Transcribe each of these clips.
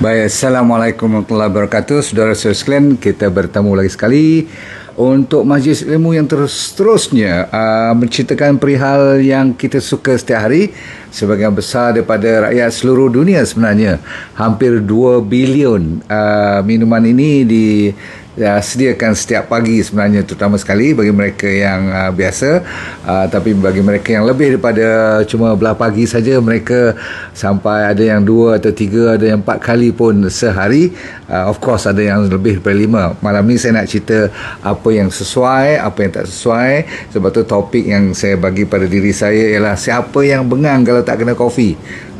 Baik, Assalamualaikum warahmatullahi wabarakatuh. Saudara-saudara sekalian, kita bertemu lagi sekali untuk majlis ilmu yang terusnya menceritakan perihal yang kita suka setiap hari. Sebagian besar daripada rakyat seluruh dunia sebenarnya, hampir 2 bilion minuman ini disediakan setiap pagi sebenarnya, terutama sekali bagi mereka yang biasa, tapi bagi mereka yang lebih daripada cuma belah pagi saja, mereka sampai ada yang 2 atau 3, ada yang 4 kali pun sehari. Of course ada yang lebih daripada 5. Malam ni saya nak cerita apa yang sesuai, apa yang tak sesuai. Sebab tu topik yang saya bagi pada diri saya ialah siapa yang bengang kalau tak kena kopi.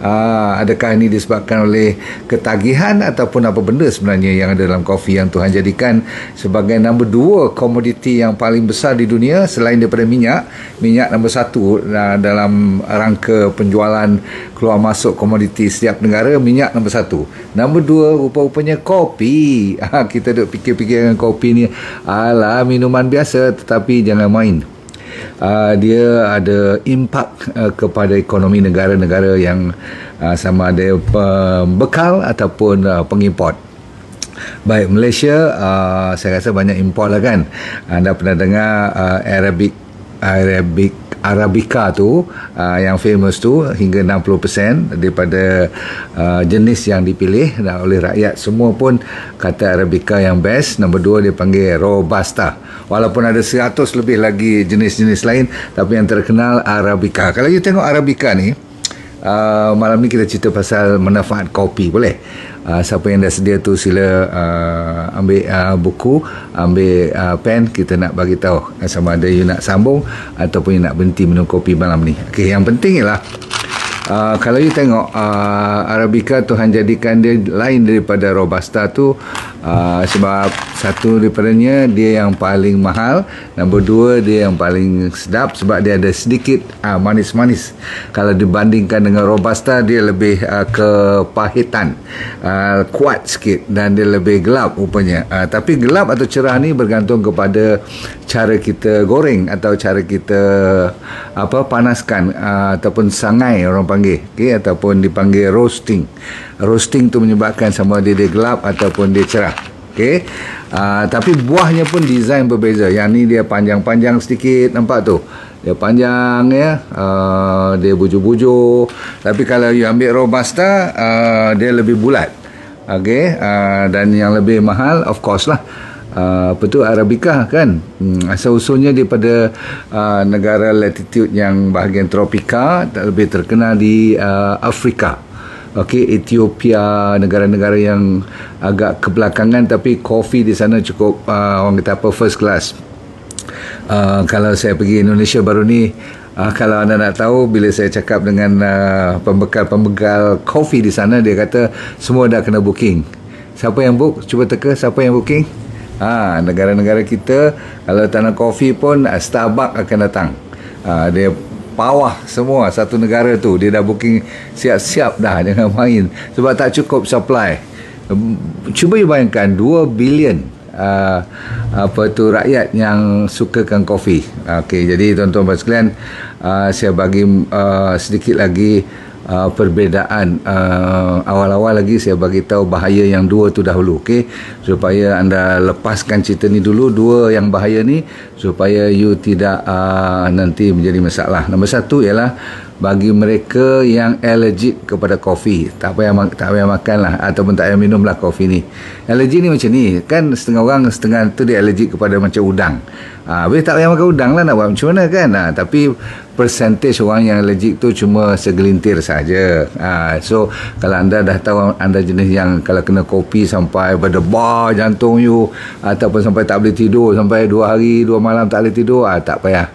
Adakah ini disebabkan oleh ketagihan ataupun apa benda sebenarnya yang ada dalam kopi yang Tuhan jadikan sebagai nombor 2 komoditi yang paling besar di dunia selain daripada minyak. Minyak nombor 1 dalam rangka penjualan keluar masuk komoditi setiap negara, minyak nombor 1. Nombor 2 rupa-rupanya kopi. Kita duk fikir-fikir dengan kopi ni, alah minuman biasa, tetapi jangan main. Dia ada impak kepada ekonomi negara-negara yang sama ada pembekal ataupun pengimport. Baik, Malaysia saya rasa banyak import lah kan. Anda pernah dengar Arabica tu yang famous tu, hingga 60% daripada jenis yang dipilih oleh rakyat semua pun kata Arabica yang best. Nombor 2 dia panggil Robusta, walaupun ada 100 lebih lagi jenis-jenis lain, tapi yang terkenal Arabica. Kalau you tengok Arabica ni, malam ni kita cerita pasal manfaat kopi, boleh? Siapa yang dah sedia tu sila ambil buku, ambil pen. Kita nak bagi tahu sama ada you nak sambung ataupun you nak berhenti minum kopi malam ni. Okey, yang penting ialah kalau you tengok Arabica, Tuhan jadikan dia lain daripada Robusta tu sebab satu daripadanya dia yang paling mahal, nombor 2 dia yang paling sedap sebab dia ada sedikit manis-manis. Kalau dibandingkan dengan Robusta, dia lebih kepahitan, kuat sikit, dan dia lebih gelap rupanya. Tapi gelap atau cerah ni bergantung kepada cara kita goreng atau cara kita panaskan, ataupun sangai orang panggil, okay? Ataupun dipanggil roasting. Roasting tu menyebabkan sama dia gelap ataupun dia cerah. Okay? Tapi buahnya pun design berbeza. Yang ni dia panjang-panjang sedikit, nampak tu, dia panjang ya, dia bujur-bujur. Tapi kalau you ambil Robusta, dia lebih bulat. Okay? Dan yang lebih mahal of course lah, apa tu, Arabica kan. Asal-usulnya daripada negara latitude yang bahagian tropika, lebih terkenal di Afrika. Okey, Ethiopia, negara-negara yang agak kebelakangan, tapi kopi di sana cukup orang kata apa, first class. Kalau saya pergi Indonesia baru ni, kalau anda nak tahu, bila saya cakap dengan pembekal kopi di sana, dia kata semua dah kena booking. Siapa yang book? Cuba teka siapa yang booking. Negara-negara kita kalau tak nak kopi pun Starbucks akan datang. Dia bawah semua satu negara tu, dia dah booking siap-siap dah, jangan main, sebab tak cukup supply. Cuba you bayangkan 2 bilion rakyat yang sukakan kopi. Okey, jadi tuan-tuan sekalian, saya bagi sedikit lagi perbezaan. Awal-awal lagi saya bagi tahu bahaya yang 2 tu dahulu, okey, supaya anda lepaskan cerita ni dulu, 2 yang bahaya ni, supaya you tidak nanti menjadi masalah. Nombor 1 ialah bagi mereka yang allergic kepada kopi, tak payah makan lah, ataupun tak payah minum lah kopi ni. Allergi ni macam ni kan, setengah orang, setengah tu dia allergic kepada macam udang. Habis tak payah makan udang lah, nak buat macam mana kan. Tapi percentage orang yang allergic tu cuma segelintir saja. So kalau anda dah tahu anda jenis yang kalau kena kopi sampai berdebar jantung you, ataupun sampai tak boleh tidur, sampai 2 hari 2 malam tak boleh tidur, tak payah.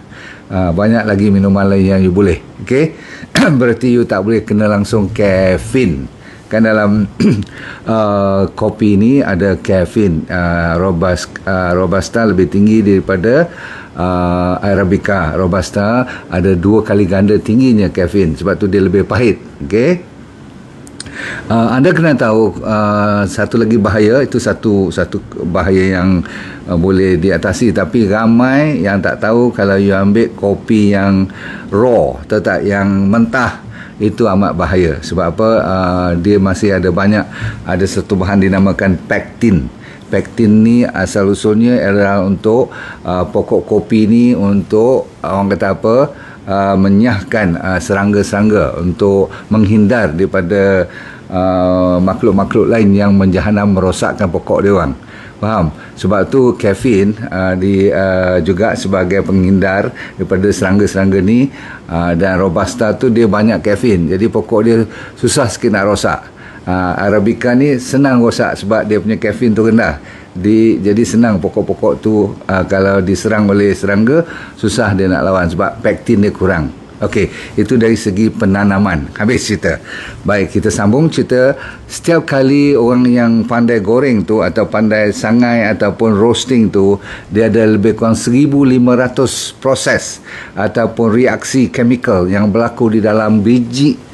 Banyak lagi minuman lain yang you boleh. Okay? Berarti you tak boleh kena langsung kafein. Kan dalam kopi ni ada kafein. Robusta lebih tinggi daripada Arabica. Robusta ada 2 kali ganda tingginya kafein, sebab tu dia lebih pahit. Okay? Anda kena tahu satu lagi bahaya, itu satu bahaya yang boleh diatasi, tapi ramai yang tak tahu kalau you ambil kopi yang raw, tak yang mentah, itu amat bahaya. Sebab apa? Dia masih ada satu bahan dinamakan pektin. Pektin ni asal usulnya adalah untuk pokok kopi ni untuk orang kata apa, menyahkan serangga-serangga untuk menghindar daripada makhluk-makhluk lain yang menjahanam merosakkan pokok dia orang. Faham? Sebab tu kafein juga sebagai penghindar daripada serangga-serangga ni, dan robusta tu dia banyak kafein. Jadi pokok dia susah sikit nak rosak. Arabica ni senang rosak sebab dia punya kafein tu rendah. Jadi senang pokok-pokok tu kalau diserang oleh serangga, susah dia nak lawan sebab pektin dia kurang. Okey, itu dari segi penanaman. Habis cerita. Baik, kita sambung cerita. Setiap kali orang yang pandai goreng tu atau pandai sangai ataupun roasting tu, dia ada lebih kurang 1,500 proses ataupun reaksi chemical yang berlaku di dalam biji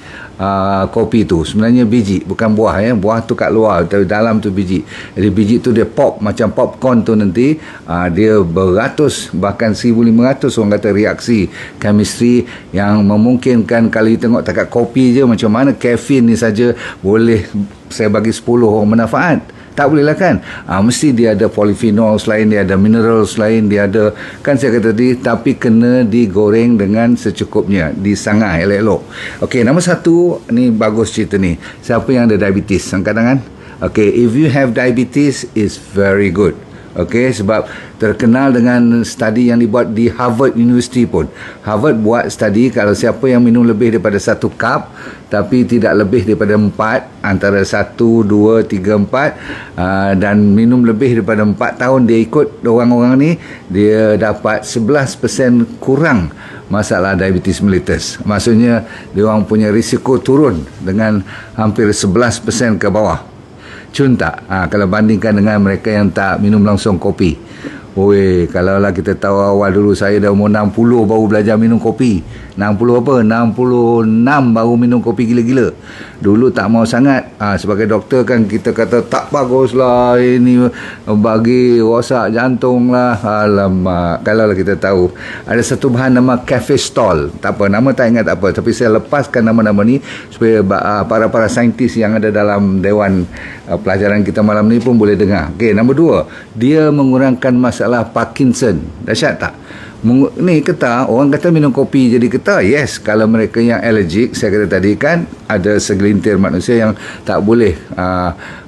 kopi tu. Sebenarnya biji, bukan buah ya. Buah tu kat luar, tapi dalam tu biji. Jadi biji tu dia pop macam popcorn tu nanti. Dia beratus bahkan 1,500 orang kata reaksi chemistry yang memungkinkan kalau tengok takat kopi je macam mana kafein ni saja boleh saya bagi 10 orang manfaat. Tak boleh lah kan. Mesti dia ada polyphenols lain, dia ada minerals lain, dia ada, kan saya kata tadi, tapi kena digoreng dengan secukupnya, disangai elok-elok. Okey, nombor satu, ni bagus cerita ni. Siapa yang ada diabetes? Angkat tangan. Okey, if you have diabetes, is very good. Okey, sebab terkenal dengan studi yang dibuat di Harvard University pun. Harvard buat studi kalau siapa yang minum lebih daripada 1 cup tapi tidak lebih daripada 4, antara 1, 2, 3, 4 dan minum lebih daripada 4 tahun dia ikut orang-orang ni, dia dapat 11% kurang masalah diabetes mellitus. Maksudnya dia orang punya risiko turun dengan hampir 11% ke bawah. Cun tak? Kalau bandingkan dengan mereka yang tak minum langsung kopi. Oi, kalaulah kita tahu awal dulu, saya dah umur 60 baru belajar minum kopi. 60 apa? 66 baru minum kopi gila-gila. Dulu tak mau sangat. Sebagai doktor kan kita kata tak baguslah ini, bagi rosak jantung lah. Alamak, kalaulah kita tahu. Ada satu bahan nama cafestol. Tak apa, nama tak ingat tak apa. Tapi saya lepaskan nama-nama ni supaya para saintis yang ada dalam dewan pelajaran kita malam ni pun boleh dengar. Okey, nombor 2, dia mengurangkan masalah Parkinson. Dahsyat tak? Ni kata, orang kata minum kopi jadi kata. Yes, kalau mereka yang allergic, saya kata tadi kan, ada segelintir manusia yang tak boleh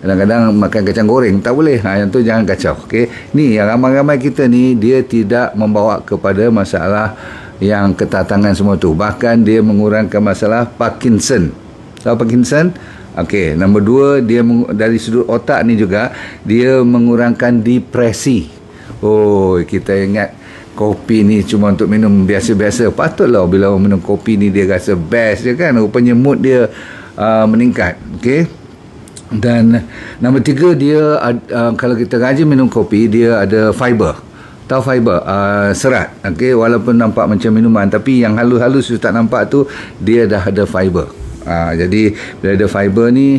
kadang-kadang makan kacang goreng, tak boleh. Yang tu jangan kacau. Okay? Ni yang ramai-ramai kita ni, dia tidak membawa kepada masalah yang ketatangan semua tu. Bahkan dia mengurangkan masalah Parkinson. Tahu Parkinson? Okey, nombor 2, dia dari sudut otak ni juga, dia mengurangkan depresi. Oh, kita ingat kopi ni cuma untuk minum biasa-biasa. Patutlah bila orang minum kopi ni dia rasa best je kan. Rupanya mood dia meningkat. Okey. Dan nombor 3, dia kalau kita rajin minum kopi, dia ada fiber. Tahu fiber? Serat. Okey, walaupun nampak macam minuman, tapi yang halus-halus tu tak nampak tu, dia dah ada fiber. Jadi bila ada fiber ni,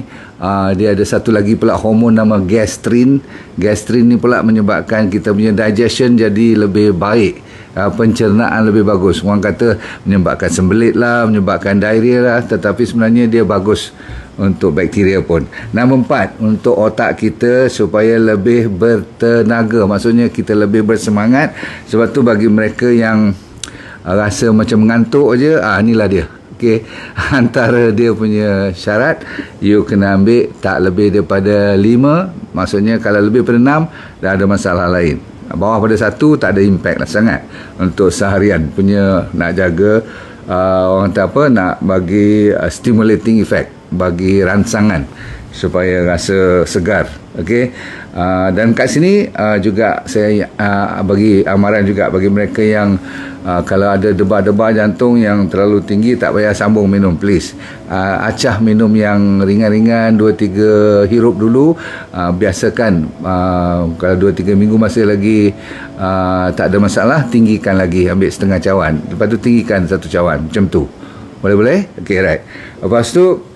dia ada satu lagi pula hormon nama gastrin. Gastrin ni pula menyebabkan kita punya digestion jadi lebih baik, pencernaan lebih bagus. Orang kata menyebabkan sembelit lah, menyebabkan diarrhea lah, tetapi sebenarnya dia bagus untuk bakteria pun. Nombor 4, untuk otak kita supaya lebih bertenaga. Maksudnya kita lebih bersemangat. Sebab tu bagi mereka yang rasa macam mengantuk je, inilah dia. Okey, antara dia punya syarat, you kena ambil tak lebih daripada 5. Maksudnya kalau lebih daripada 6, dah ada masalah lain. Bawah pada 1 tak ada impact lah sangat. Untuk seharian punya nak jaga, orang kata apa, nak bagi stimulating effect, bagi rangsangan supaya rasa segar. Okey. Dan kat sini juga saya bagi amaran juga bagi mereka yang kalau ada debar-debar jantung yang terlalu tinggi, tak payah sambung minum, please. Acah minum yang ringan-ringan, 2-3 hirup dulu. Biasakan kalau 2-3 minggu masih lagi tak ada masalah, tinggikan lagi, ambil setengah cawan, lepas tu tinggikan 1 cawan, macam tu. Boleh-boleh? Okey, right. Lepas tu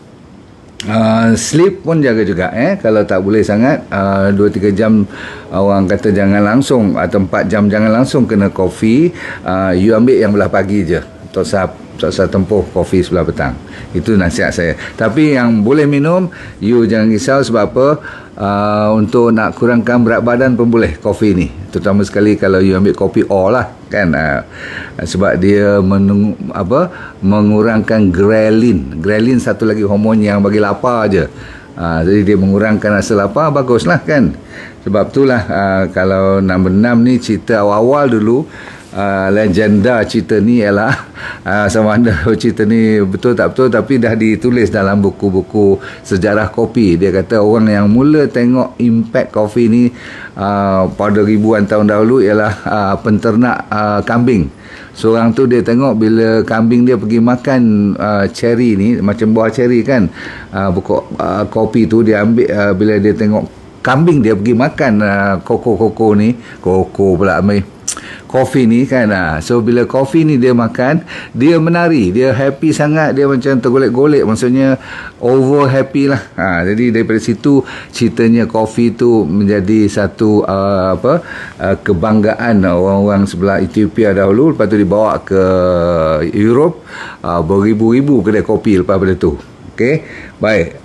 sleep pun jaga juga. Kalau tak boleh sangat, 2-3 jam orang kata jangan langsung, atau 4 jam jangan langsung kena kopi. You ambil yang belah pagi je, atau tak usah tempuh kopi sebelah petang. Itu nasihat saya. Tapi yang boleh minum, you jangan risau. Sebab apa? Untuk nak kurangkan berat badan pun boleh kopi ni, terutama sekali kalau you ambil kopi all lah kan. Sebab dia mengurangkan ghrelin, satu lagi hormon yang bagi lapar je. Jadi dia mengurangkan rasa lapar, baguslah kan. Sebab itulah kalau nombor 6 ni, cerita awal-awal dulu, legenda cerita ni ialah sama ada cerita ni betul tak betul, tapi dah ditulis dalam buku-buku sejarah kopi. Dia kata orang yang mula tengok impact kopi ni pada ribuan tahun dahulu ialah penternak kambing. Seorang tu dia tengok bila kambing dia pergi makan cherry ni, macam buah cherry kan, pokok kopi tu dia ambil. Bila dia tengok kambing dia pergi makan koko ni, koko pula kopi ni kan. So bila kopi ni dia makan, dia menari, dia happy sangat, dia macam tergolek-golek, maksudnya over happy lah. Jadi daripada situ ceritanya kopi tu menjadi satu kebanggaan orang-orang sebelah Ethiopia dahulu. Lepas tu dibawa ke Europe, beribu-ribu kedai kopi lepas pada tu. Okey, baik.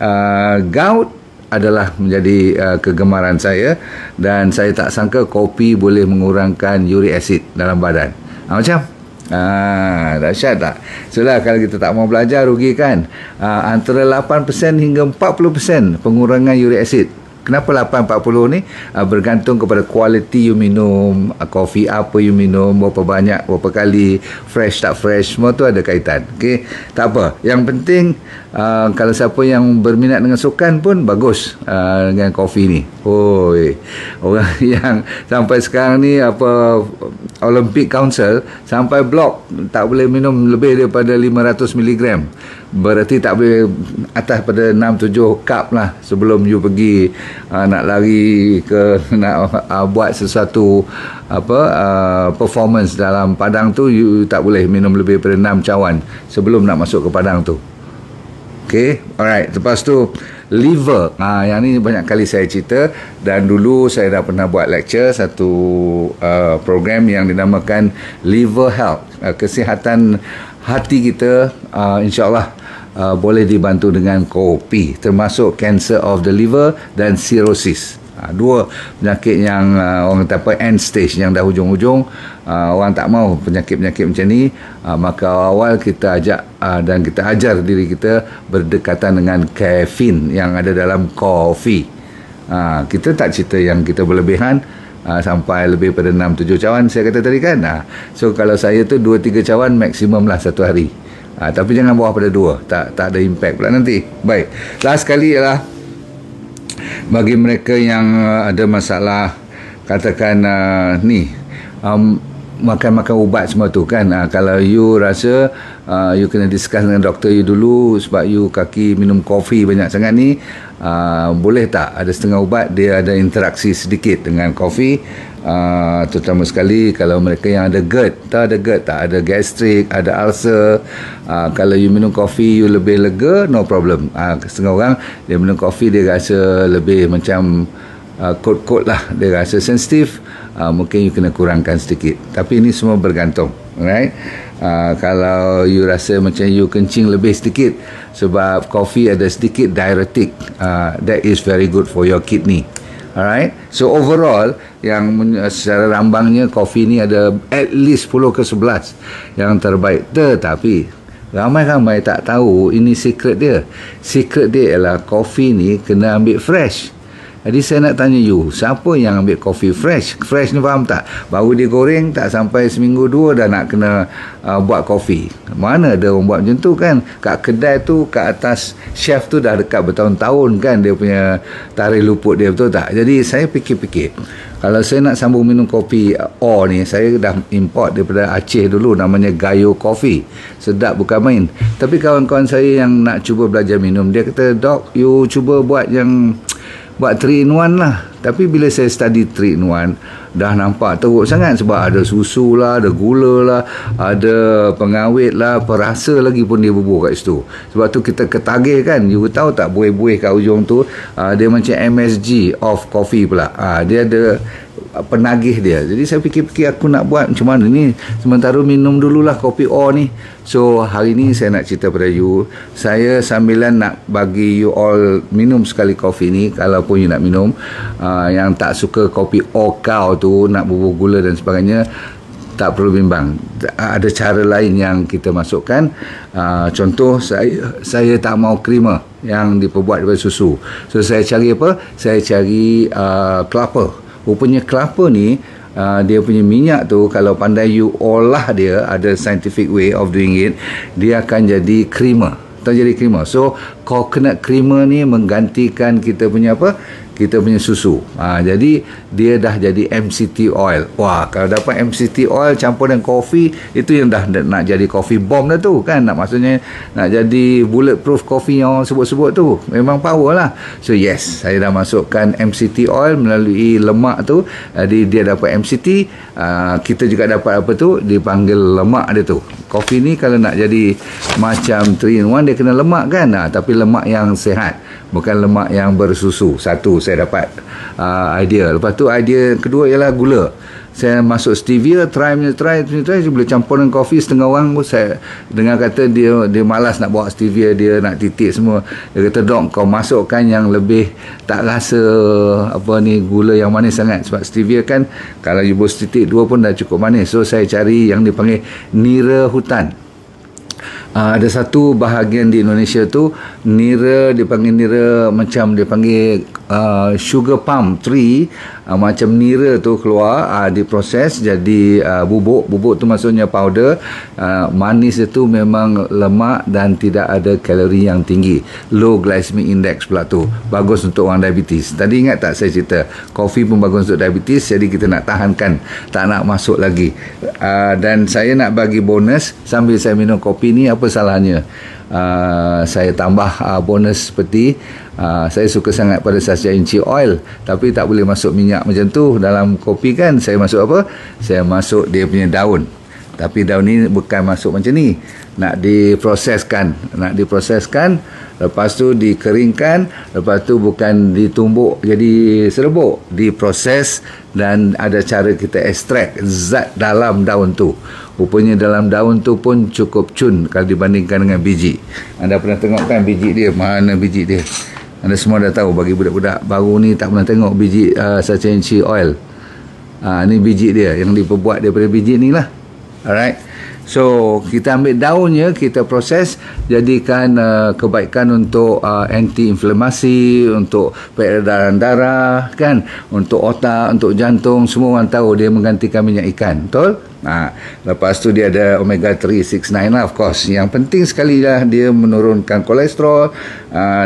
Gout adalah menjadi kegemaran saya, dan saya tak sangka kopi boleh mengurangkan uric acid dalam badan. Macam dahsyat tak? Itulah, kalau kita tak mau belajar, rugi kan. Antara 8% hingga 40% pengurangan uric acid. Kenapa 8-40 ni? Bergantung kepada kualiti you minum, kopi apa you minum, berapa banyak, berapa kali, fresh tak fresh, semua tu ada kaitan. Okey, tak apa. Yang penting kalau siapa yang berminat dengan sukan pun bagus dengan kopi ni. Orang yang sampai sekarang ni Olympic Council sampai blok tak boleh minum lebih daripada 500 mg. Berarti tak boleh atas pada 6-7 cup lah sebelum you pergi nak lari ke, nak buat sesuatu performance dalam padang tu. You tak boleh minum lebih daripada 6 cawan sebelum nak masuk ke padang tu. Okay, alright. Lepas tu liver, yang ni banyak kali saya cerita, dan dulu saya dah pernah buat lecture satu program yang dinamakan liver health, kesihatan hati kita. InsyaAllah boleh dibantu dengan kopi, termasuk cancer of the liver dan cirrhosis. Dua penyakit yang orang kata end stage, yang dah hujung-hujung. Orang tak mau penyakit-penyakit macam ni, maka awal kita ajak dan kita ajar diri kita berdekatan dengan kafein yang ada dalam kopi. Kita tak cerita yang kita berlebihan sampai lebih pada 6-7 cawan saya kata tadi kan. So kalau saya tu 2-3 cawan maksimum lah satu hari. Tapi jangan bawah pada 2, tak ada impact pula nanti. Baik, last sekali ialah bagi mereka yang ada masalah, katakan makan ubat semua tu kan. Kalau you rasa you kena discuss dengan doktor you dulu, sebab you kaki minum kopi banyak sangat ni, boleh tak ada setengah ubat dia ada interaksi sedikit dengan kopi, terutama sekali kalau mereka yang ada GERD. Tak ada gastrik, ada ulcer. Kalau you minum kopi you lebih lega, no problem. Setengah orang dia minum kopi dia rasa lebih macam kot-kot lah, dia rasa sensitif, mungkin you kena kurangkan sedikit. Tapi ini semua bergantung, right? Kalau you rasa macam you kencing lebih sedikit, sebab kopi ada sedikit diuretic, that is very good for your kidney. Alright, so overall yang secara rambangnya kopi ni ada at least 10/11 yang terbaik. Tetapi ramai-ramai tak tahu ini secret dia. Secret dia ialah kopi ni kena ambil fresh. Jadi saya nak tanya you, siapa yang ambil kopi fresh? Fresh ni faham tak? Baru dia goreng tak sampai seminggu 2 dah nak kena buat kopi. Mana ada orang buat macam tu kan? Kat kedai tu, kat atas chef tu dah dekat bertahun-tahun kan dia punya tarikh luput dia, betul tak? Jadi saya fikir-fikir, kalau saya nak sambung minum kopi ni, saya dah import daripada Aceh dulu, namanya Gayo Coffee. Sedap bukan main. Tapi kawan-kawan saya yang nak cuba belajar minum, dia kata, "Dok, you cuba buat 3-in-1 lah." Tapi bila saya study 3-in-1, dah nampak teruk sangat, sebab ada susu lah, ada gula lah, ada pengawet lah, perasa lagi pun dia bubuh kat situ. Sebab tu kita ketagih kan. You tahu tak buih-buih kat ujung tu, dia macam MSG of coffee pula. Dia ada penagih dia. Jadi saya fikir-fikir aku nak buat macam mana ni, sementara minum dululah kopi O ni. So hari ni saya nak cerita pada you, saya sambilan nak bagi you all minum sekali kopi ni. Kalaupun you nak minum, yang tak suka kopi O kau tu, nak bubur gula dan sebagainya, tak perlu bimbang, ada cara lain yang kita masukkan. Contoh, saya tak mau creamer yang diperbuat daripada susu, so saya cari apa? Saya cari kelapa. Rupanya kelapa ni, dia punya minyak tu, kalau pandai you olah dia, ada scientific way of doing it, dia akan jadi creamer. Jadi creamer. So coconut creamer ni menggantikan kita punya apa? Kita punya susu. Jadi dia dah jadi MCT oil. Wah, kalau dapat MCT oil campur dengan kopi, itu yang dah nak jadi coffee bomb dah tu kan. Maksudnya nak jadi bulletproof coffee yang sebut-sebut tu. Memang power lah. So yes, saya dah masukkan MCT oil melalui lemak tu. Jadi dia dapat MCT, kita juga dapat apa tu, dipanggil lemak dia tu. Kopi ni kalau nak jadi macam 3-in-1, dia kena lemak kan. Tapi lemak yang sihat, bukan lemak yang bersusu. Satu saya dapat idea. Lepas tu idea kedua ialah gula. Saya masuk stevia, try, boleh campur dengan kopi. Setengah orang pun saya dengar kata dia malas nak bawa stevia, dia nak titik semua. Dia kata, dok, kau masukkan yang lebih tak rasa apa ni, gula yang manis sangat. Sebab stevia kan kalau you bos titik 2 pun dah cukup manis. So saya cari yang dipanggil nira hutan. Ada satu bahagian di Indonesia tu, nira, dipanggil nira, macam dia panggil sugar palm tree, macam nira tu keluar, diproses jadi bubuk. Bubuk tu maksudnya powder. Manis itu memang lemak dan tidak ada kalori yang tinggi, low glycemic index pula tu. Bagus untuk orang diabetes. Tadi ingat tak saya cerita kopi pun bagus untuk diabetes, jadi kita nak tahankan, tak nak masuk lagi. Dan saya nak bagi bonus sambil saya minum kopi ni. Apa salahnya saya tambah bonus seperti saya suka sangat pada sasia inci oil, tapi tak boleh masuk minyak macam tu dalam kopi kan. Saya masuk apa? Saya masuk dia punya daun. Tapi daun ni bukan masuk macam ni, nak diproseskan, lepas tu dikeringkan, lepas tu bukan ditumbuk jadi serbuk, diproses, dan ada cara kita ekstrak zat dalam daun tu. Rupanya dalam daun tu pun cukup cun kalau dibandingkan dengan biji. Anda pernah tengok kan biji dia? Mana biji dia? Anda semua dah tahu. Bagi budak-budak baru ni tak pernah tengok biji sacha inci oil. Ni biji dia yang diperbuat daripada biji ni lah. Alright. So kita ambil daunnya, kita proses, jadikan kebaikan untuk anti-inflamasi, untuk peredaran darah kan, untuk otak, untuk jantung. Semua orang tahu dia menggantikan minyak ikan, betul? Lepas tu dia ada omega 3, 6, 9 lah, of course. Yang penting sekali lah, dia menurunkan kolesterol,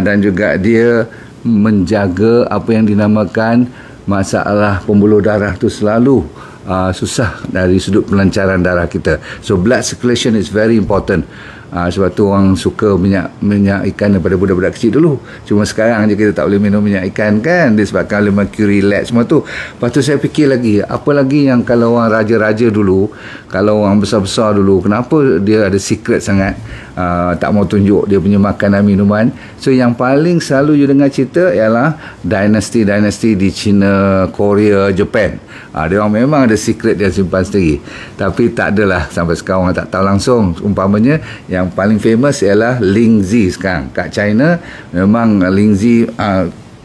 dan juga dia menjaga apa yang dinamakan masalah pembuluh darah tu selalu susah dari sudut pelancaran darah kita. So blood circulation is very important. Sebab tu orang suka minyak ikan daripada budak-budak kecil dulu. Cuma sekarang je kita tak boleh minum minyak ikan kan, disebabkan oleh mercury, lead semua tu. Lepas tu saya fikir lagi, apa lagi yang kalau orang raja-raja dulu, kalau orang besar-besar dulu, kenapa dia ada secret sangat, tak mau tunjuk dia punya makanan minuman. So yang paling selalu you dengar cerita ialah dinasti-dinasti di China, Korea, Japan. Dia orang memang ada secret dia simpan sendiri, tapi tak adalah sampai sekarang orang tak tahu langsung. Umpamanya yang paling famous ialah Ling Zi sekarang kat China. Memang Ling Zi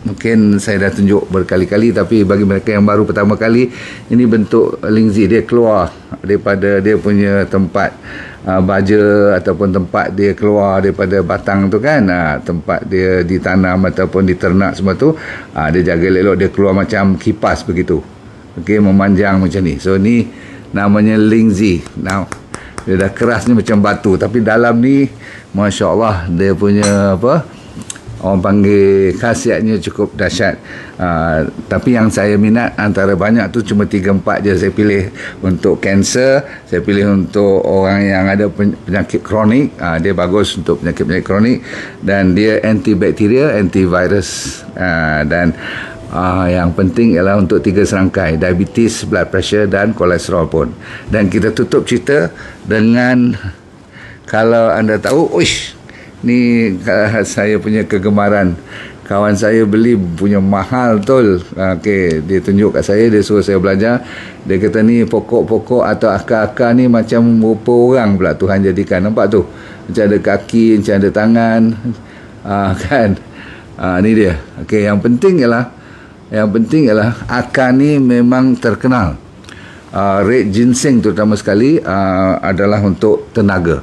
mungkin saya dah tunjuk berkali-kali, tapi bagi mereka yang baru pertama kali, ini bentuk Ling Zi. Dia keluar daripada dia punya tempat baja, ataupun tempat dia keluar daripada batang tu kan, tempat dia ditanam ataupun diternak semua tu, dia jaga elok, dia keluar macam kipas begitu. Okey, memanjang macam ni. So ni namanya Ling Zi. Now dia dah keras ni macam batu, tapi dalam ni Masya Allah, dia punya apa, orang panggil khasiatnya cukup dahsyat. Tapi yang saya minat antara banyak tu cuma 3-4 je saya pilih. Untuk kanser, saya pilih untuk orang yang ada penyakit kronik, dia bagus untuk penyakit-penyakit kronik, dan dia antibakteria, antivirus, dan yang penting ialah untuk 3 serangkai, diabetes, blood pressure dan kolesterol pun. Dan kita tutup cerita dengan, kalau anda tahu, ni saya punya kegemaran kawan saya beli punya mahal betul. Okey, dia tunjuk kat saya, dia suruh saya belajar. Dia kata ni pokok-pokok atau akar-akar ni macam rupa orang pula Tuhan jadikan. Nampak tu? Macam ada kaki, macam ada tangan. Kan? Ni dia. Okey, yang penting ialah akar ni memang terkenal. Red ginseng terutama sekali adalah untuk tenaga.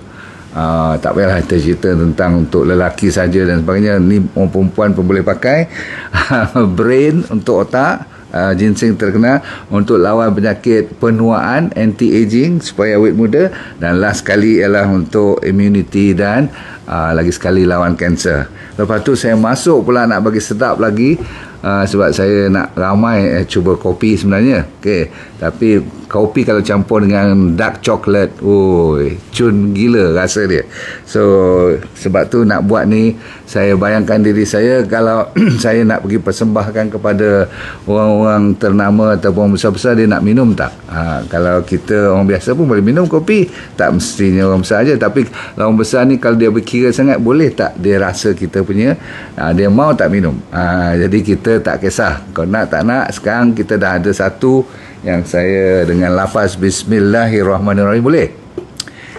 Tak payahlah kita cerita tentang untuk lelaki saja dan sebagainya. Ni orang perempuan pun boleh pakai. Brain untuk otak. Ginseng terkenal untuk lawan penyakit penuaan, anti-aging supaya awet muda, dan last sekali ialah untuk immunity dan lagi sekali lawan kanser. Lepas tu saya masuk pula nak bagi sedap lagi, sebab saya nak ramai cuba kopi sebenarnya. Okey, tapi kopi kalau campur dengan dark chocolate, cun gila rasa dia. So sebab tu nak buat ni, saya bayangkan diri saya kalau saya nak pergi persembahkan kepada orang-orang ternama ataupun besar-besar, dia nak minum tak? Kalau kita orang biasa pun boleh minum kopi, tak mestinya orang besar aja. Tapi orang besar ni kalau dia berkira sangat, boleh tak dia rasa kita punya, dia mau tak minum. Jadi kita tak kisah, kau nak tak nak, sekarang kita dah ada satu yang saya dengan lafaz Bismillahirrahmanirrahim, boleh?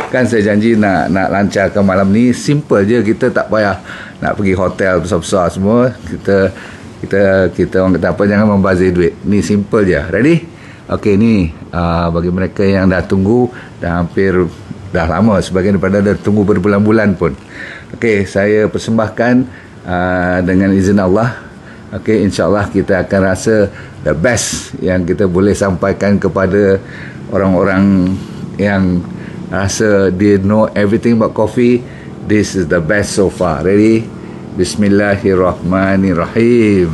Kan saya janji nak lancarkan malam ni. Simple je, kita tak payah nak pergi hotel besar-besar semua. Kita orang kata apa, jangan membazir duit. Ni simple je. Ready? Okey, ni bagi mereka yang dah tunggu, dah lama, sebagian daripada dah tunggu berbulan-bulan pun. Okey, saya persembahkan dengan izin Allah. Okey, insyaAllah kita akan rasa the best yang kita boleh sampaikan kepada orang-orang yang rasa dia know everything about coffee. This is the best so far. Ready? Bismillahirrahmanirrahim.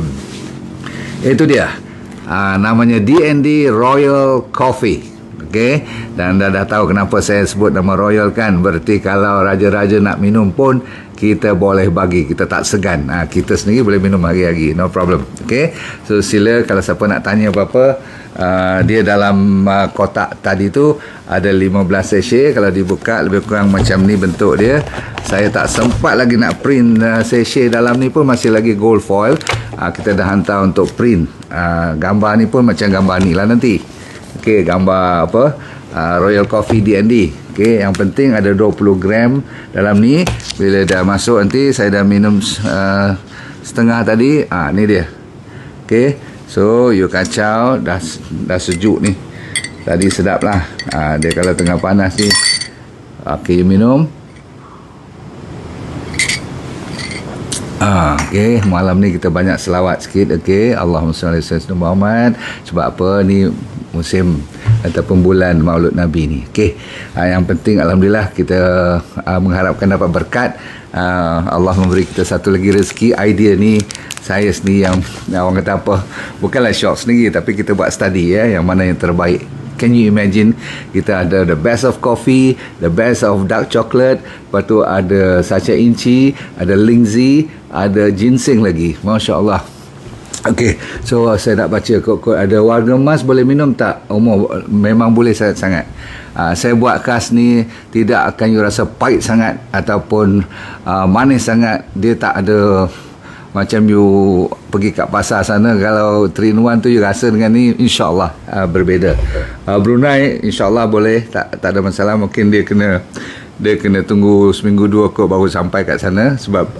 Itu dia. Namanya D&D Royal Coffee. Okey, dan dah tahu kenapa saya sebut nama Royal kan. Berarti kalau raja-raja nak minum pun kita boleh bagi, kita tak segan. Kita sendiri boleh minum hari-hari, no problem. Okey, so sila kalau siapa nak tanya apa-apa, dia dalam kotak tadi tu ada 15 sachet. Kalau dibuka lebih kurang macam ni bentuk dia. Saya tak sempat lagi nak print sachet dalam ni pun masih lagi gold foil. Kita dah hantar untuk print. Gambar ni pun macam gambar ni lah nanti. Okey, gambar apa? Royal Coffee D&D. Okey, yang penting ada 20 gram dalam ni. Bila dah masuk nanti, saya dah minum setengah tadi. Ni dia. Okey, so you kacau, dah sejuk ni. Tadi sedap lah. Dia kalau tengah panas ni. Okey, you minum. Okey, malam ni kita banyak selawat sikit. Okey, Allahumma salli ala sayyidina Muhammad. Sebab apa ni, musim ataupun bulan Maulud Nabi ni. Okey, yang penting alhamdulillah kita mengharapkan dapat berkat. Allah memberi kita satu lagi rezeki. Idea ni saya sendiri yang orang kata apa, bukanlah shock sendiri, tapi kita buat study yang mana yang terbaik. Can you imagine, kita ada the best of coffee, the best of dark chocolate, lepas tu ada sacha inci, ada lingzi, ada ginseng lagi. Masya Allah. Okey, so saya nak baca kod-kod. Ada warga emas boleh minum tak? Memang boleh sangat-sangat. Saya buat khas ni tidak akan you rasa pahit sangat ataupun manis sangat. Dia tak ada macam you pergi kat pasar sana, kalau 3-in-1 tu you rasa dengan ni insyaAllah berbeza. Brunei insyaAllah boleh, tak ada masalah. Mungkin dia kena tunggu seminggu 2 kot baru sampai kat sana, sebab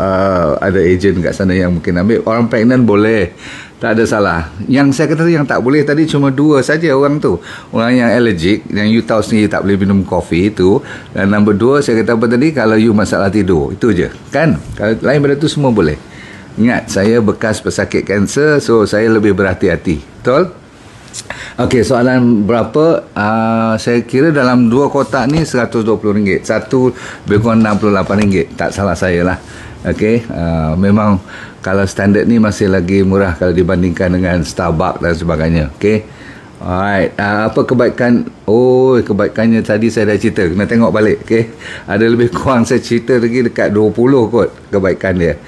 ada ejen kat sana yang mungkin ambil. Orang pregnant boleh, tak ada salah. Yang saya kata yang tak boleh tadi cuma 2 saja orang tu. Orang yang allergic, yang you tahu sendiri tak boleh minum kopi itu. Dan nombor 2 saya kata apa tadi, kalau you masalah tidur, itu je kan. Kalau lain pada tu semua boleh. Ingat, saya bekas pesakit kanser, so saya lebih berhati-hati. Betul? Okey, soalan berapa? Saya kira dalam 2 kotak ni RM120. Satu lebih kurang RM68. Tak salah saya lah. Okey, memang kalau standard ni masih lagi murah kalau dibandingkan dengan Starbucks dan sebagainya. Okey. Alright, apa kebaikan? Kebaikannya tadi saya dah cerita, kena tengok balik. Okey, ada lebih kurang saya cerita lagi dekat 20 kot kebaikan dia.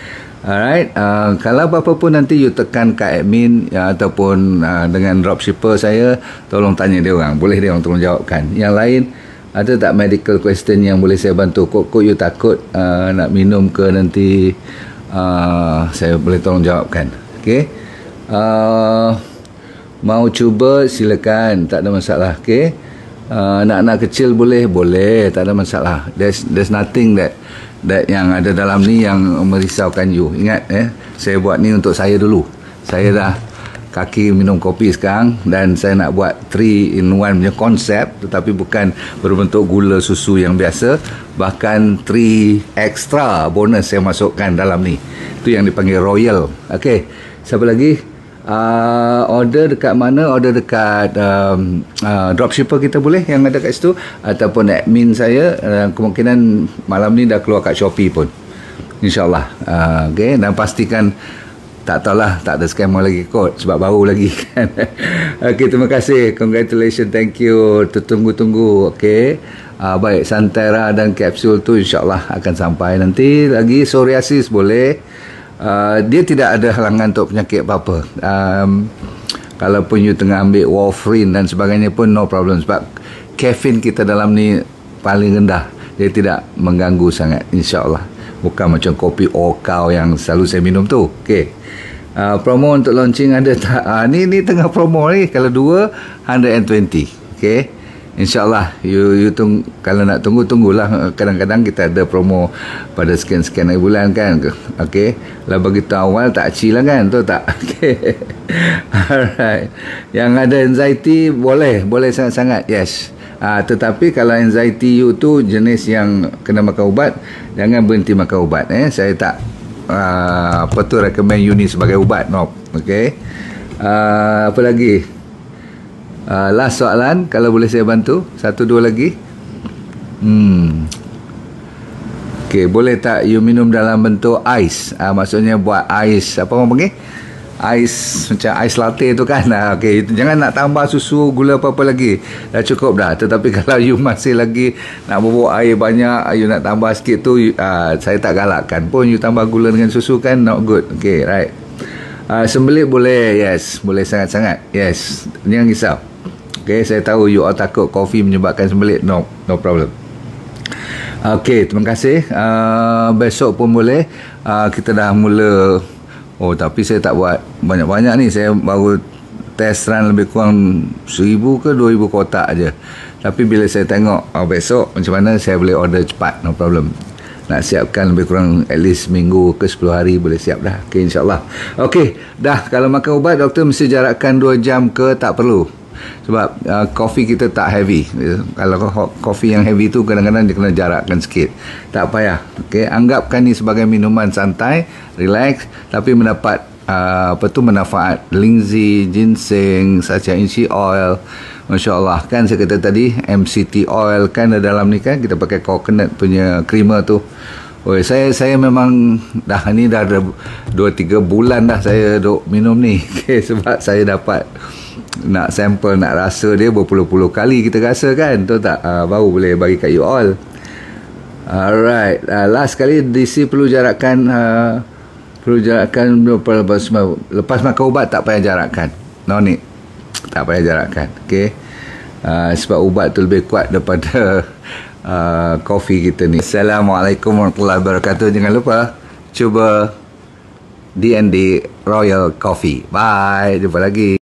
Alright, kalau apa-apa pun nanti you tekan kat admin ataupun dengan dropshipper saya, tolong tanya dia orang, boleh dia orang tolong jawabkan. Yang lain, ada tak medical question yang boleh saya bantu? Kok you takut nak minum ke nanti saya boleh tolong jawabkan. Okey. Mau cuba silakan, tak ada masalah. Okey. Anak-anak kecil boleh, tak ada masalah. There's nothing that yang ada dalam ni yang merisaukan you. Ingat saya buat ni untuk saya dulu. Saya dah kaki minum kopi sekarang dan saya nak buat 3 in 1 punya konsep, tetapi bukan berbentuk gula susu yang biasa, bahkan 3 extra bonus saya masukkan dalam ni. Itu yang dipanggil royal. Okey, siapa lagi? Order dekat mana? Order dekat dropshipper kita boleh yang ada kat situ, ataupun admin saya. Kemungkinan malam ni dah keluar kat Shopee pun, InsyaAllah. Okay, dan pastikan tak tahulah, tak ada scammer lagi kot sebab baru lagi kan. Okey, terima kasih, congratulations, thank you. Tunggu-tunggu. Okey, baik, Santera dan kapsul tu insyaAllah akan sampai nanti. Lagi psoriasis boleh. Dia tidak ada halangan untuk penyakit apa-apa. Kalaupun you tengah ambil warfarin dan sebagainya pun no problem, sebab caffeine kita dalam ni paling rendah, dia tidak mengganggu sangat, insyaAllah. Bukan macam kopi Okau yang selalu saya minum tu. Okey. Promo untuk launching ada tak? Ni tengah promo ni. Kalau 2, 120. Okey. InsyaAllah you kalau nak tunggulah. Kadang-kadang kita ada promo pada sekian-sekian hari bulan kan. Okey. Lah begitu awal tak chill lah kan. Tahu tak? Okey. Alright. Yang ada anxiety boleh sangat-sangat. Yes. Tetapi kalau anxiety you tu jenis yang kena makan ubat, jangan berhenti makan ubat. Saya tak recommend you ni sebagai ubat. No. Okey. Apa lagi? Last soalan, kalau boleh saya bantu 1-2 lagi. Okey, boleh tak you minum dalam bentuk ais? Maksudnya buat ais, apa orang panggil? Ais macam ais latte tu kan. Okey, jangan nak tambah susu, gula apa-apa lagi. Dah cukup dah. Tetapi kalau you masih lagi nak bubuk air banyak, you nak tambah sikit tu, saya tak galakkan pun you tambah gula dengan susu kan, not good. Okey, right. Sembelit boleh, yes, boleh sangat-sangat. Yes, jangan risau. Okey, saya tahu you all takut kopi menyebabkan sembelit. No problem. Okey, terima kasih. Besok pun boleh. Kita dah mula. Tapi saya tak buat banyak-banyak ni. Saya baru test run lebih kurang 1,000 ke 2,000 kotak aja. Tapi bila saya tengok besok macam mana, saya boleh order cepat, no problem. Nak siapkan lebih kurang at least minggu ke 10 hari boleh siap dah. Okey, insyaAllah. Okey, dah. Kalau makan ubat, doktor mesti jarakkan 2 jam ke tak perlu. Sebab kopi kita tak heavy. Kalau kopi yang heavy tu kadang-kadang dia kena jarakkan sikit. Tak payah. Okey, anggapkan ni sebagai minuman santai, relax, tapi mendapat manfaat. Linzi, ginseng, sacha inchi oil. Masya-Allah, kan saya kata tadi MCT oil kan ada dalam ni kan, kita pakai coconut punya creamer tu. Saya memang dah 2-3 bulan dah saya duk minum ni. Okay, sebab saya dapat nak sampel, nak rasa dia berpuluh-puluh kali kita rasa kan, tahu tak? Baru boleh bagi kat you all. Alright, last kali DC perlu jarakkan lepas makan ubat, tak payah jarakkan. No need, tak payah jarakkan. Okay, sebab ubat tu lebih kuat daripada kopi kita ni. Assalamualaikum warahmatullahi wabarakatuh. Jangan lupa cuba D&D Royal Coffee. Bye, jumpa lagi.